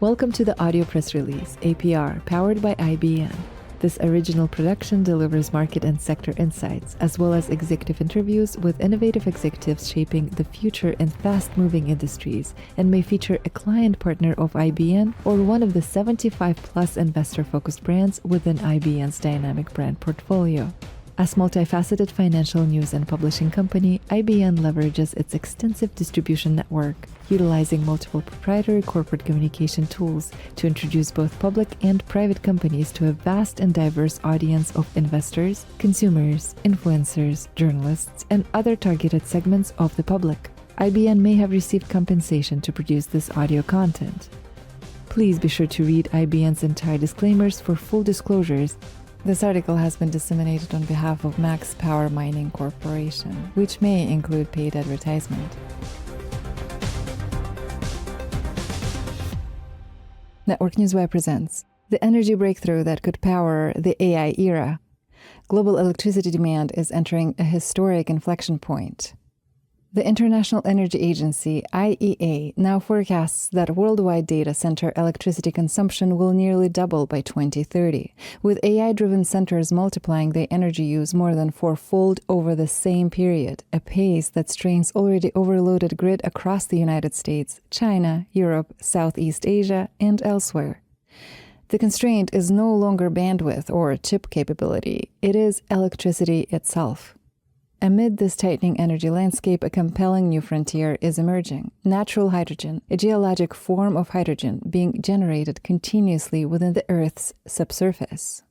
Welcome to the audio press release, APR, powered by IBM. This original production delivers market and sector insights, as well as executive interviews with innovative executives shaping the future in fast-moving industries, and may feature a client partner of IBM or one of the 75-plus investor-focused brands within IBM's dynamic brand portfolio. As multifaceted financial news and publishing company, IBM leverages its extensive distribution network, utilizing multiple proprietary corporate communication tools to introduce both public and private companies to a vast and diverse audience of investors, consumers, influencers, journalists, and other targeted segments of the public. IBM may have received compensation to produce this audio content. Please be sure to read IBM's entire disclaimers for full disclosures. This article has been disseminated on behalf of Max Power Mining Corporation, which may include paid advertisement. Network Newswire presents the energy breakthrough that could power the AI era. Global electricity demand is entering a historic inflection point. The International Energy Agency, IEA, now forecasts that worldwide data center electricity consumption will nearly double by 2030, with AI-driven centers multiplying their energy use more than fourfold over the same period, a pace that strains already overloaded grid across the United States, China, Europe, Southeast Asia, and elsewhere. The constraint is no longer bandwidth or chip capability, it is electricity itself. Amid this tightening energy landscape, a compelling new frontier is emerging: natural hydrogen, a geologic form of hydrogen being generated continuously within the Earth's subsurface.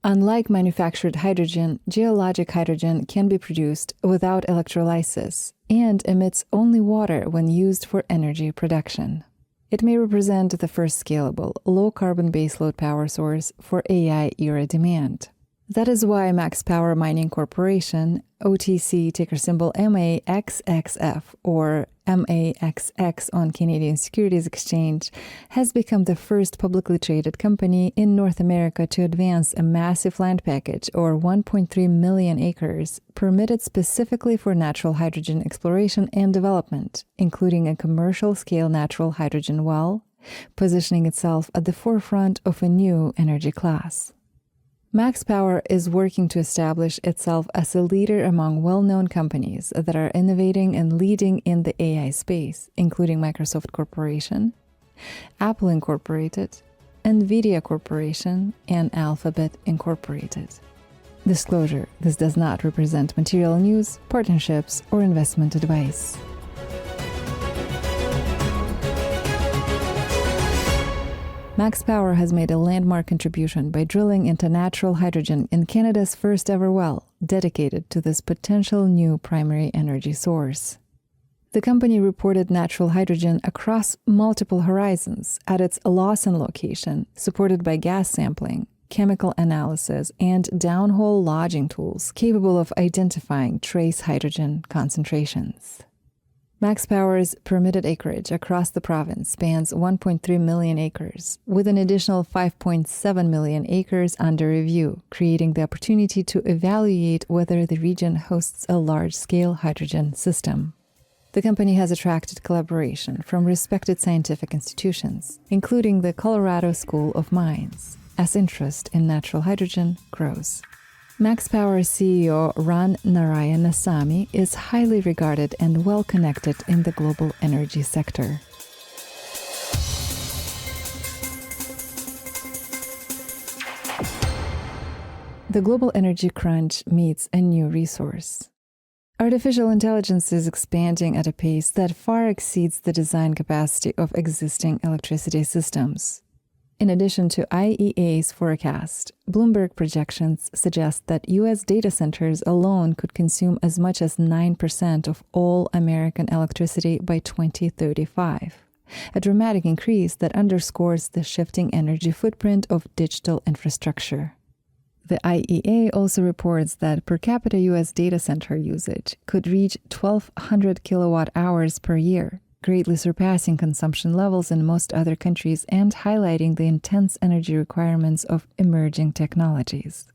Unlike manufactured hydrogen, geologic hydrogen can be produced without electrolysis and emits only water when used for energy production. It may represent the first scalable, low-carbon baseload power source for AI-era demand. That is why Max Power Mining Corporation, OTC ticker symbol MAXXF or MAXX on Canadian Securities Exchange, has become the first publicly traded company in North America to advance a massive land package, or 1.3 million acres, permitted specifically for natural hydrogen exploration and development, including a commercial-scale natural hydrogen well, positioning itself at the forefront of a new energy class. Max Power is working to establish itself as a leader among well-known companies that are innovating and leading in the AI space, including Microsoft Corporation, Apple Incorporated, NVIDIA Corporation, and Alphabet Incorporated. Disclosure: this does not represent material news, partnerships, or investment advice. Max Power has made a landmark contribution by drilling into natural hydrogen in Canada's first-ever well, dedicated to this potential new primary energy source. The company reported natural hydrogen across multiple horizons at its Lawson location, supported by gas sampling, chemical analysis, and downhole logging tools capable of identifying trace hydrogen concentrations. Max Power's permitted acreage across the province spans 1.3 million acres, with an additional 5.7 million acres under review, creating the opportunity to evaluate whether the region hosts a large-scale hydrogen system. The company has attracted collaboration from respected scientific institutions, including the Colorado School of Mines, as interest in natural hydrogen grows. Max Power CEO Ran Narayanasamy is highly regarded and well-connected in the global energy sector. The global energy crunch meets a new resource. Artificial intelligence is expanding at a pace that far exceeds the design capacity of existing electricity systems. In addition to IEA's forecast, Bloomberg projections suggest that U.S. data centers alone could consume as much as 9% of all American electricity by 2035, a dramatic increase that underscores the shifting energy footprint of digital infrastructure. The IEA also reports that per capita U.S. data center usage could reach 1,200 kilowatt-hours per year, greatly surpassing consumption levels in most other countries and highlighting the intense energy requirements of emerging technologies.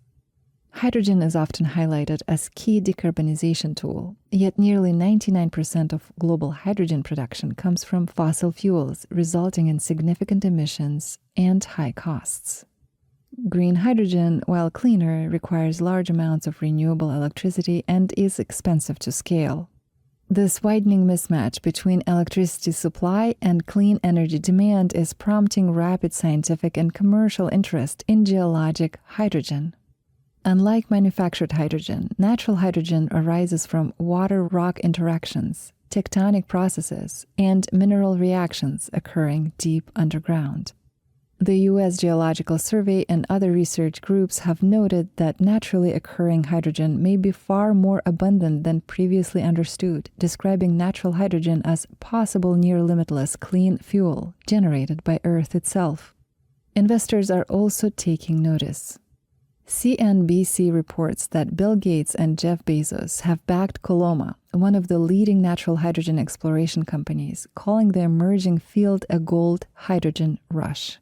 Hydrogen is often highlighted as key decarbonization tool, yet nearly 99% of global hydrogen production comes from fossil fuels, resulting in significant emissions and high costs. Green hydrogen, while cleaner, requires large amounts of renewable electricity and is expensive to scale. This widening mismatch between electricity supply and clean energy demand is prompting rapid scientific and commercial interest in geologic hydrogen. Unlike manufactured hydrogen, natural hydrogen arises from water-rock interactions, tectonic processes, and mineral reactions occurring deep underground. The U.S. Geological Survey and other research groups have noted that naturally occurring hydrogen may be far more abundant than previously understood, describing natural hydrogen as possible near-limitless clean fuel generated by Earth itself. Investors are also taking notice. CNBC reports that Bill Gates and Jeff Bezos have backed Koloma, one of the leading natural hydrogen exploration companies, calling the emerging field a gold hydrogen rush.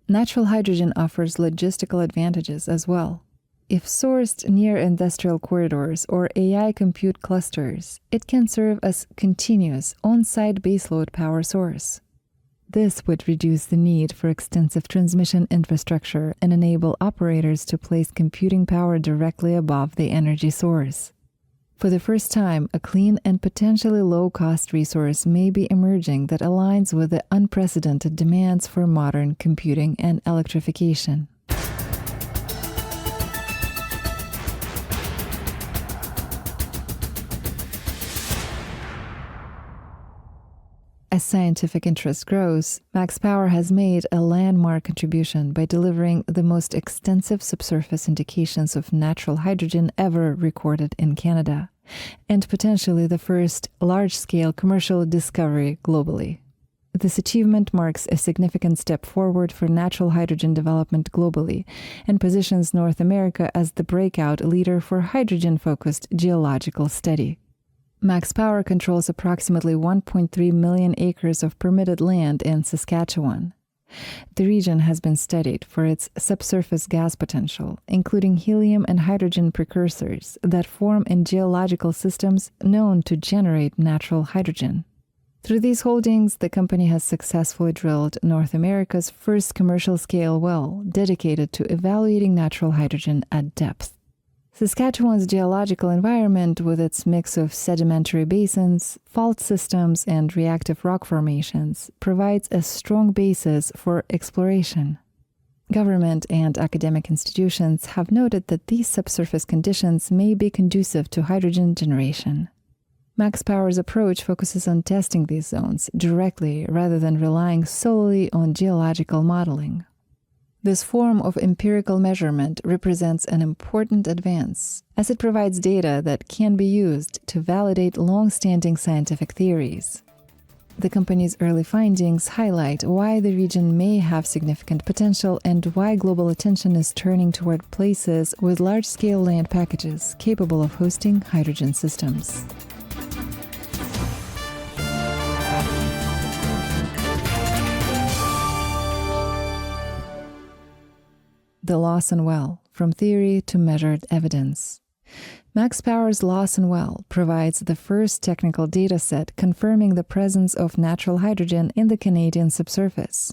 Natural hydrogen offers logistical advantages as well. If sourced near industrial corridors or AI compute clusters, it can serve as continuous on-site baseload power source. This would reduce the need for extensive transmission infrastructure and enable operators to place computing power directly above the energy source. For the first time, a clean and potentially low-cost resource may be emerging that aligns with the unprecedented demands for modern computing and electrification. As scientific interest grows, Max Power has made a landmark contribution by delivering the most extensive subsurface indications of natural hydrogen ever recorded in Canada, and potentially the first large-scale commercial discovery globally. This achievement marks a significant step forward for natural hydrogen development globally and positions North America as the breakout leader for hydrogen-focused geological study. Max Power controls approximately 1.3 million acres of permitted land in Saskatchewan. The region has been studied for its subsurface gas potential, including helium and hydrogen precursors that form in geological systems known to generate natural hydrogen. Through these holdings, the company has successfully drilled North America's first commercial-scale well dedicated to evaluating natural hydrogen at depth. Saskatchewan's geological environment, with its mix of sedimentary basins, fault systems, and reactive rock formations, provides a strong basis for exploration. Government and academic institutions have noted that these subsurface conditions may be conducive to hydrogen generation. Max Power's approach focuses on testing these zones directly rather than relying solely on geological modeling. This form of empirical measurement represents an important advance, as it provides data that can be used to validate long-standing scientific theories. The company's early findings highlight why the region may have significant potential and why global attention is turning toward places with large-scale land packages capable of hosting hydrogen systems. The Lawson Well, from theory to measured evidence. Max Power's Lawson Well provides the first technical data set confirming the presence of natural hydrogen in the Canadian subsurface.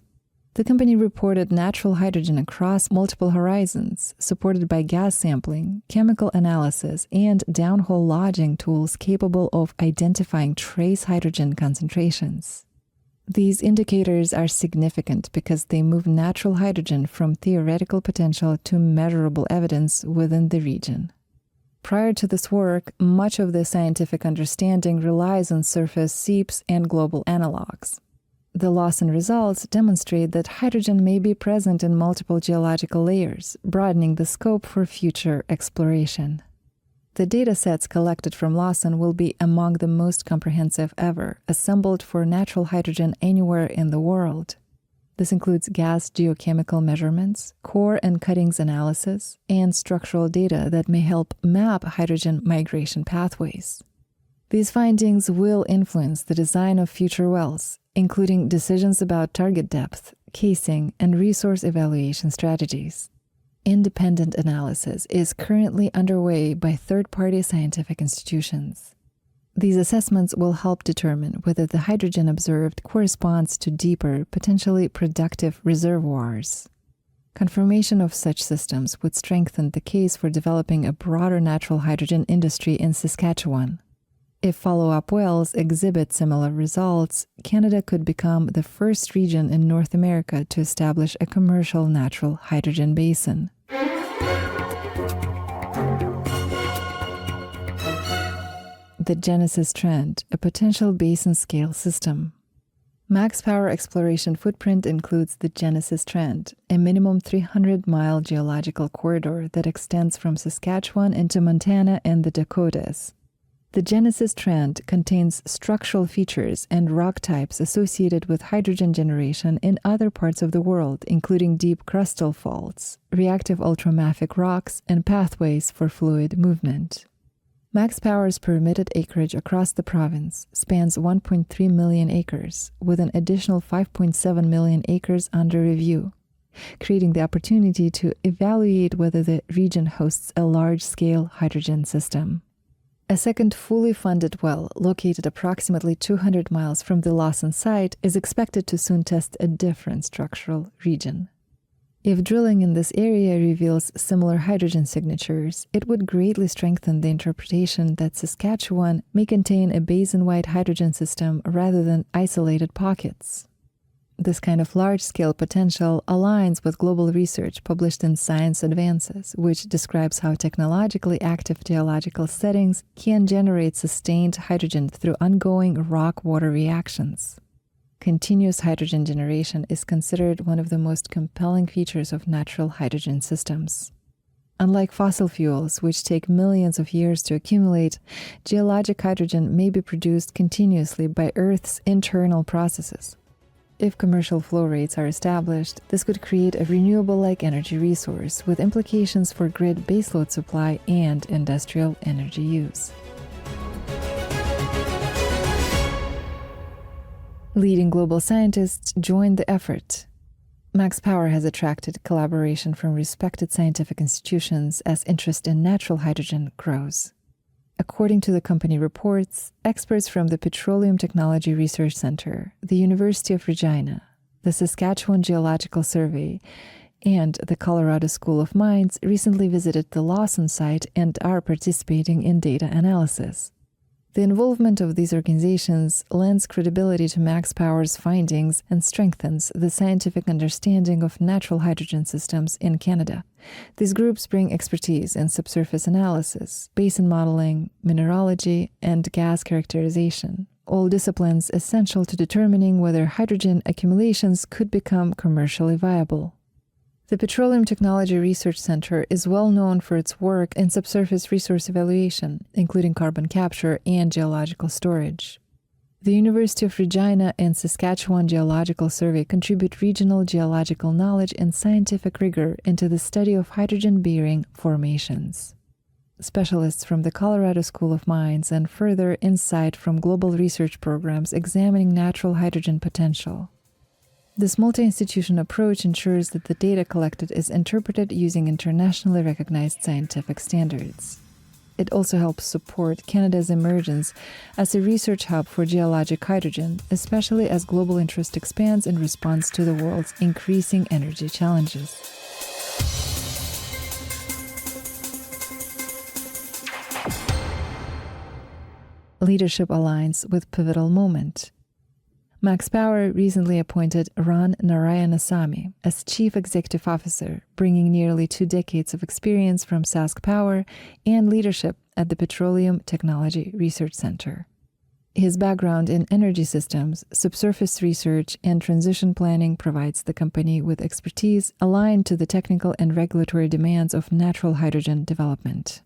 The company reported natural hydrogen across multiple horizons, supported by gas sampling, chemical analysis, and downhole logging tools capable of identifying trace hydrogen concentrations. These indicators are significant because they move natural hydrogen from theoretical potential to measurable evidence within the region. Prior to this work, much of the scientific understanding relies on surface seeps and global analogs. The Lawson results demonstrate that hydrogen may be present in multiple geological layers, broadening the scope for future exploration. The data sets collected from Lawson will be among the most comprehensive ever, assembled for natural hydrogen anywhere in the world. This includes gas geochemical measurements, core and cuttings analysis, and structural data that may help map hydrogen migration pathways. These findings will influence the design of future wells, including decisions about target depth, casing, and resource evaluation strategies. Independent analysis is currently underway by third-party scientific institutions. These assessments will help determine whether the hydrogen observed corresponds to deeper, potentially productive reservoirs. Confirmation of such systems would strengthen the case for developing a broader natural hydrogen industry in Saskatchewan. If follow-up wells exhibit similar results, Canada could become the first region in North America to establish a commercial natural hydrogen basin. The Genesis Trend, a potential basin-scale system. Max Power exploration footprint includes the Genesis Trend, a minimum 300-mile geological corridor that extends from Saskatchewan into Montana and the Dakotas. The Genesis Trend contains structural features and rock types associated with hydrogen generation in other parts of the world, including deep crustal faults, reactive ultramafic rocks, and pathways for fluid movement. Max Power's permitted acreage across the province spans 1.3 million acres, with an additional 5.7 million acres under review, creating the opportunity to evaluate whether the region hosts a large-scale hydrogen system. A second fully funded well, located approximately 200 miles from the Lawson site, is expected to soon test a different structural region. If drilling in this area reveals similar hydrogen signatures, it would greatly strengthen the interpretation that Saskatchewan may contain a basin-wide hydrogen system rather than isolated pockets. This kind of large-scale potential aligns with global research published in Science Advances, which describes how technologically active geological settings can generate sustained hydrogen through ongoing rock-water reactions. Continuous hydrogen generation is considered one of the most compelling features of natural hydrogen systems. Unlike fossil fuels, which take millions of years to accumulate, geologic hydrogen may be produced continuously by Earth's internal processes. If commercial flow rates are established, this could create a renewable-like energy resource with implications for grid baseload supply and industrial energy use. Leading global scientists join the effort. Max Power has attracted collaboration from respected scientific institutions as interest in natural hydrogen grows. According to the company reports, experts from the Petroleum Technology Research Center, the University of Regina, the Saskatchewan Geological Survey, and the Colorado School of Mines recently visited the Lawson site and are participating in data analysis. The involvement of these organizations lends credibility to Max Power's findings and strengthens the scientific understanding of natural hydrogen systems in Canada. These groups bring expertise in subsurface analysis, basin modeling, mineralogy, and gas characterization, all disciplines essential to determining whether hydrogen accumulations could become commercially viable. The Petroleum Technology Research Center is well known for its work in subsurface resource evaluation, including carbon capture and geological storage. The University of Regina and Saskatchewan Geological Survey contribute regional geological knowledge and scientific rigor into the study of hydrogen-bearing formations. Specialists from the Colorado School of Mines and further insight from global research programs examining natural hydrogen potential. This multi-institution approach ensures that the data collected is interpreted using internationally recognized scientific standards. It also helps support Canada's emergence as a research hub for geologic hydrogen, especially as global interest expands in response to the world's increasing energy challenges. Leadership aligns with pivotal moment. Max Power recently appointed Ron Narayanasamy as Chief Executive Officer, bringing nearly 2 decades of experience from Sask Power and leadership at the Petroleum Technology Research Center. His background in energy systems, subsurface research, and transition planning provides the company with expertise aligned to the technical and regulatory demands of natural hydrogen development.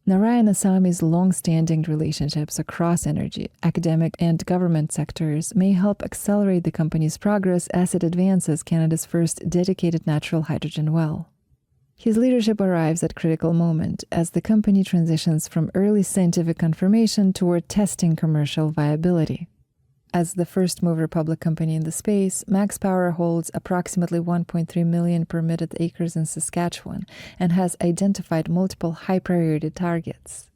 Narayanasami's long-standing relationships across energy, academic, and government sectors may help accelerate the company's progress as it advances Canada's first dedicated natural hydrogen well. His leadership arrives at a critical moment as the company transitions from early scientific confirmation toward testing commercial viability. As the first mover public company in the space, Max Power holds approximately 1.3 million permitted acres in Saskatchewan and has identified multiple high-priority targets.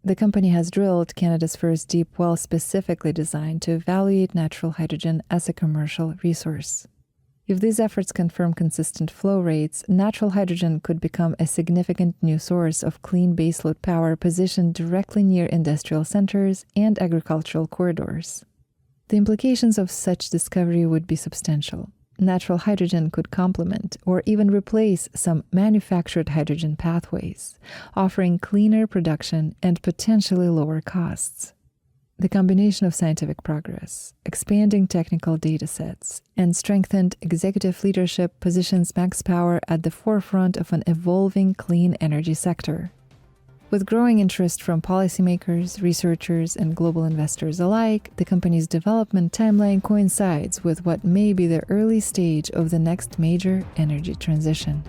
The company has drilled Canada's first deep well specifically designed to evaluate natural hydrogen as a commercial resource. If these efforts confirm consistent flow rates, natural hydrogen could become a significant new source of clean baseload power positioned directly near industrial centers and agricultural corridors. The implications of such discovery would be substantial. Natural hydrogen could complement or even replace some manufactured hydrogen pathways, offering cleaner production and potentially lower costs. The combination of scientific progress, expanding technical data sets, and strengthened executive leadership positions Max Power at the forefront of an evolving clean energy sector. With growing interest from policymakers, researchers, and global investors alike, the company's development timeline coincides with what may be the early stage of the next major energy transition.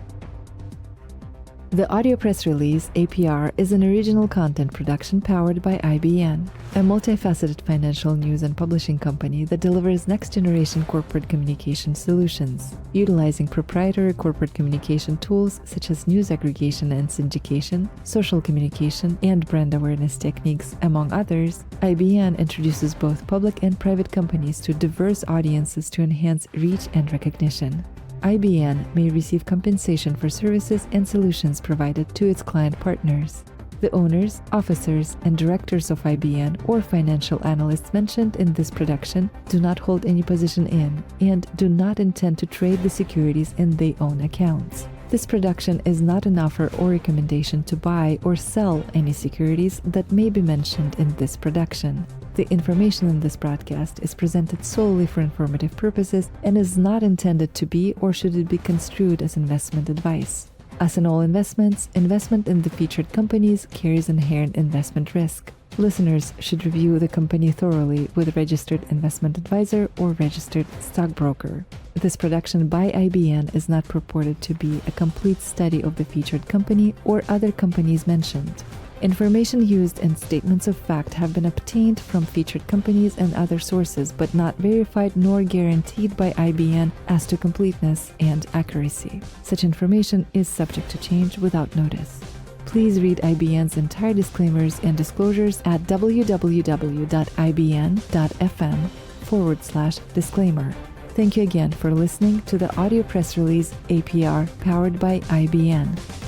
The audio press release, APR, is an original content production powered by IBN, a multifaceted financial news and publishing company that delivers next-generation corporate communication solutions. Utilizing proprietary corporate communication tools such as news aggregation and syndication, social communication, and brand awareness techniques, among others, IBN introduces both public and private companies to diverse audiences to enhance reach and recognition. IBN may receive compensation for services and solutions provided to its client partners. The owners, officers, and directors of IBN or financial analysts mentioned in this production do not hold any position in and do not intend to trade the securities in their own accounts. This production is not an offer or recommendation to buy or sell any securities that may be mentioned in this production. The information in this broadcast is presented solely for informative purposes and is not intended to be or should it be construed as investment advice. As in all investments, investment in the featured companies carries inherent investment risk. Listeners should review the company thoroughly with a registered investment advisor or registered stockbroker. This production by IBN is not purported to be a complete study of the featured company or other companies mentioned. Information used in statements of fact have been obtained from featured companies and other sources, but not verified nor guaranteed by IBN as to completeness and accuracy. Such information is subject to change without notice. Please read IBN's entire disclaimers and disclosures at www.ibn.fm/disclaimer. Thank you again for listening to the audio press release APR powered by IBN.